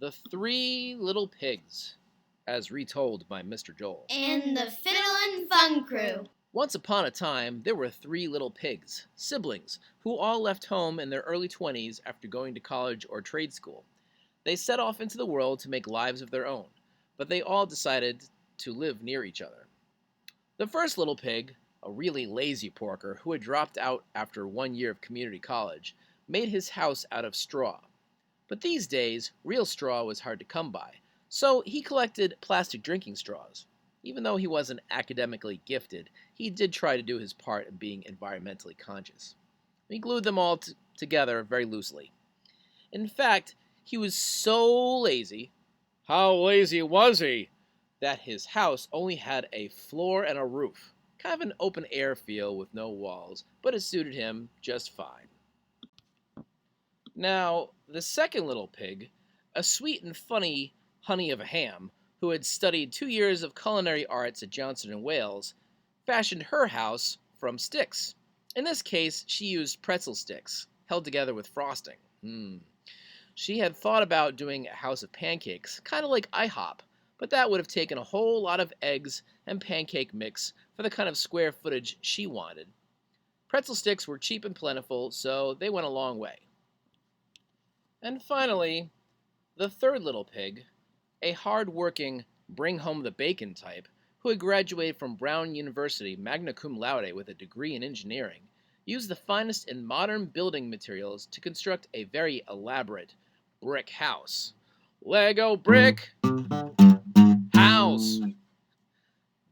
The Three Little Pigs, as retold by Mr. Joel. And the Fiddlin' Fun Crew. Once upon a time, there were three little pigs, siblings, who all left home in their early 20s after going to college or trade school. They set off into the world to make lives of their own, but they all decided to live near each other. The first little pig, a really lazy porker who had dropped out after 1 year of community college, made his house out of straw. But these days, real straw was hard to come by, so he collected plastic drinking straws. Even though he wasn't academically gifted, he did try to do his part in being environmentally conscious. He glued them all together very loosely. In fact, he was so lazy, how lazy was he, that his house only had a floor and a roof, kind of an open air feel with no walls, but it suited him just fine. Now, the second little pig, a sweet and funny honey of a ham, who had studied 2 years of culinary arts at Johnson & Wales, fashioned her house from sticks. In this case, she used pretzel sticks, held together with frosting. She had thought about doing a house of pancakes, kind of like IHOP, but that would have taken a whole lot of eggs and pancake mix for the kind of square footage she wanted. Pretzel sticks were cheap and plentiful, so they went a long way. And finally, the third little pig, a hard-working, bring-home-the-bacon type, who had graduated from Brown University magna cum laude with a degree in engineering, used the finest in modern building materials to construct a very elaborate brick house. Lego brick house!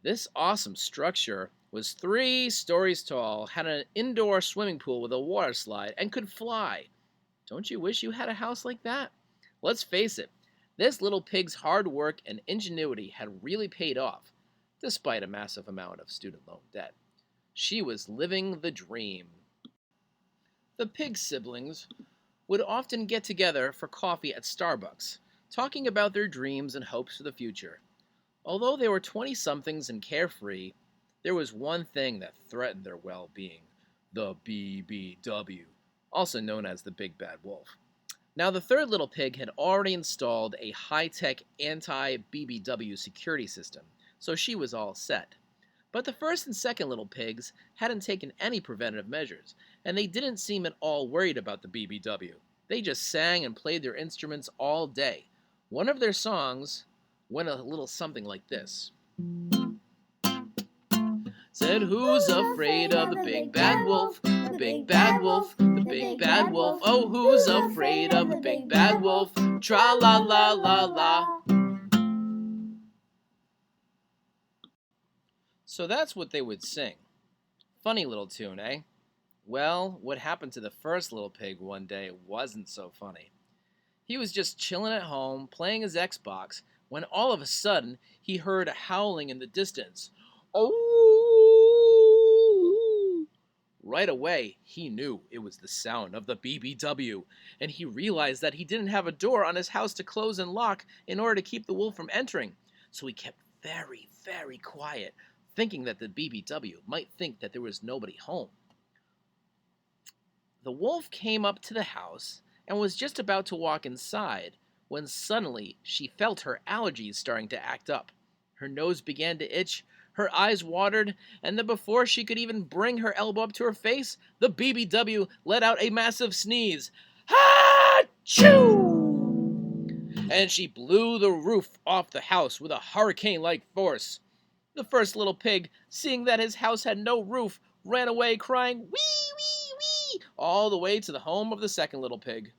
This awesome structure was 3 stories tall, had an indoor swimming pool with a water slide, and could fly. Don't you wish you had a house like that? Let's face it, this little pig's hard work and ingenuity had really paid off, despite a massive amount of student loan debt. She was living the dream. The pig siblings would often get together for coffee at Starbucks, talking about their dreams and hopes for the future. Although they were 20-somethings and carefree, there was one thing that threatened their well-being: the BBW, also known as the Big Bad Wolf. Now, the third little pig had already installed a high-tech anti-BBW security system, so she was all set. But the first and second little pigs hadn't taken any preventative measures, and they didn't seem at all worried about the BBW. They just sang and played their instruments all day. One of their songs went a little something like this. Said, who's afraid of the big bad wolf? The big bad wolf, the big bad wolf. Oh, who's afraid of the big bad wolf? Tra-la-la-la-la. So that's what they would sing. Funny little tune, eh? Well, what happened to the first little pig one day wasn't so funny. He was just chilling at home, playing his Xbox, when all of a sudden he heard a howling in the distance. Oh! Right away, he knew it was the sound of the BBW, and he realized that he didn't have a door on his house to close and lock in order to keep the wolf from entering. So he kept very, very quiet, thinking that the BBW might think that there was nobody home. The wolf came up to the house and was just about to walk inside when suddenly she felt her allergies starting to act up. Her nose began to itch, her eyes watered, and then before she could even bring her elbow up to her face, the BBW let out a massive sneeze. Ha-choo! And she blew the roof off the house with a hurricane-like force. The first little pig, seeing that his house had no roof, ran away crying, wee, wee, wee, all the way to the home of the second little pig.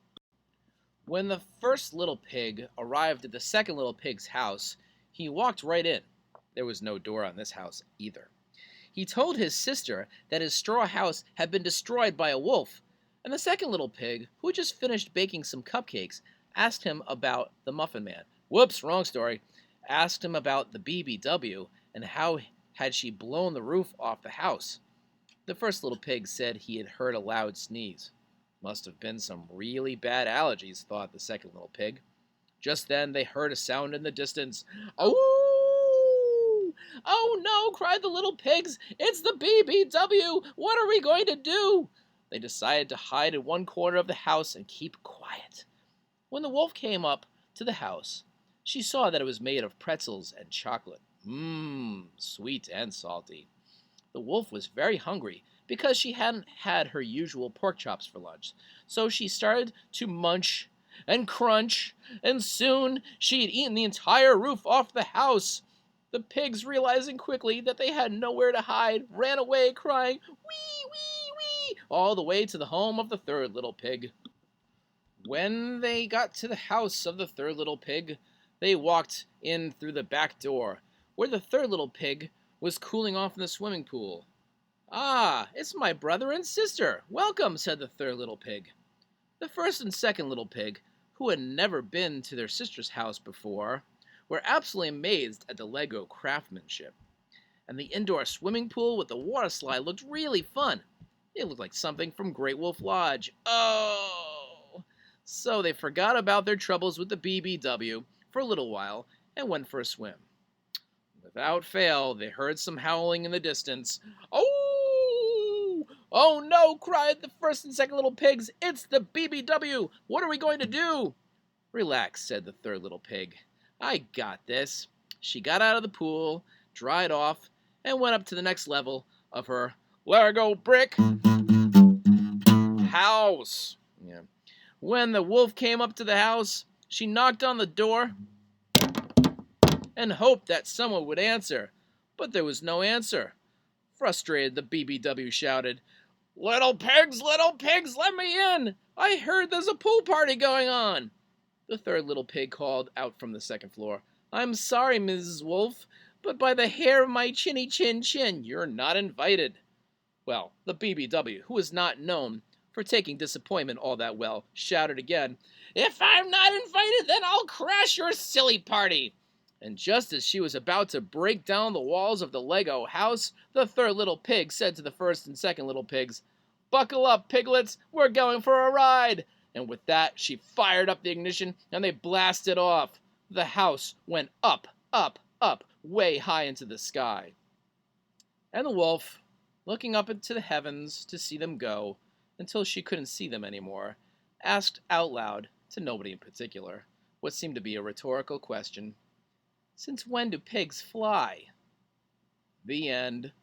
When the first little pig arrived at the second little pig's house, he walked right in. There was no door on this house either. He told his sister that his straw house had been destroyed by a wolf, and the second little pig, who had just finished baking some cupcakes, asked him about the Muffin Man. Whoops, wrong story. Asked him about the BBW and how had she blown the roof off the house. The first little pig said he had heard a loud sneeze. Must have been some really bad allergies, thought the second little pig. Just then they heard a sound in the distance. Oh! Oh no, cried the little pigs. It's the BBW. What are we going to do? They decided to hide in one corner of the house and keep quiet. When the wolf came up, to the house, she saw that it was made of pretzels and chocolate. Mmm, sweet and salty. The wolf was very hungry because she hadn't had her usual pork chops for lunch, so she started to munch and crunch, and soon she had eaten the entire roof off the house. The pigs, realizing quickly that they had nowhere to hide, ran away crying, "Wee, wee, wee," all the way to the home of the third little pig. When they got to the house of the third little pig, they walked in through the back door, where the third little pig was cooling off in the swimming pool. "Ah, it's my brother and sister. Welcome," said the third little pig. The first and second little pig, who had never been to their sister's house before, were absolutely amazed at the Lego craftsmanship. And the indoor swimming pool with the water slide looked really fun. It looked like something from Great Wolf Lodge. Oh! So they forgot about their troubles with the BBW for a little while and went for a swim. Without fail, they heard some howling in the distance. "Oh! Oh no!" cried the first and second little pigs. "It's the BBW! What are we going to do?" "Relax," said the third little pig. "I got this." She got out of the pool, dried off, and went up to the next level of her Lego brick house. Yeah. When the wolf came up to the house, she knocked on the door and hoped that someone would answer, but there was no answer. Frustrated, the BBW shouted, little pigs, let me in! I heard there's a pool party going on." The third little pig called out from the second floor, "I'm sorry, Mrs. Wolf, but by the hair of my chinny chin chin, you're not invited." Well, the BBW, who was not known for taking disappointment all that well, shouted again, "If I'm not invited, then I'll crash your silly party." And just as she was about to break down the walls of the Lego house, the third little pig said to the first and second little pigs, "Buckle up, piglets, we're going for a ride." And with that, she fired up the ignition, and they blasted off. The house went up, up, up, way high into the sky. And the wolf, looking up into the heavens to see them go, until she couldn't see them anymore, asked out loud, to nobody in particular, what seemed to be a rhetorical question, "Since when do pigs fly?" The end.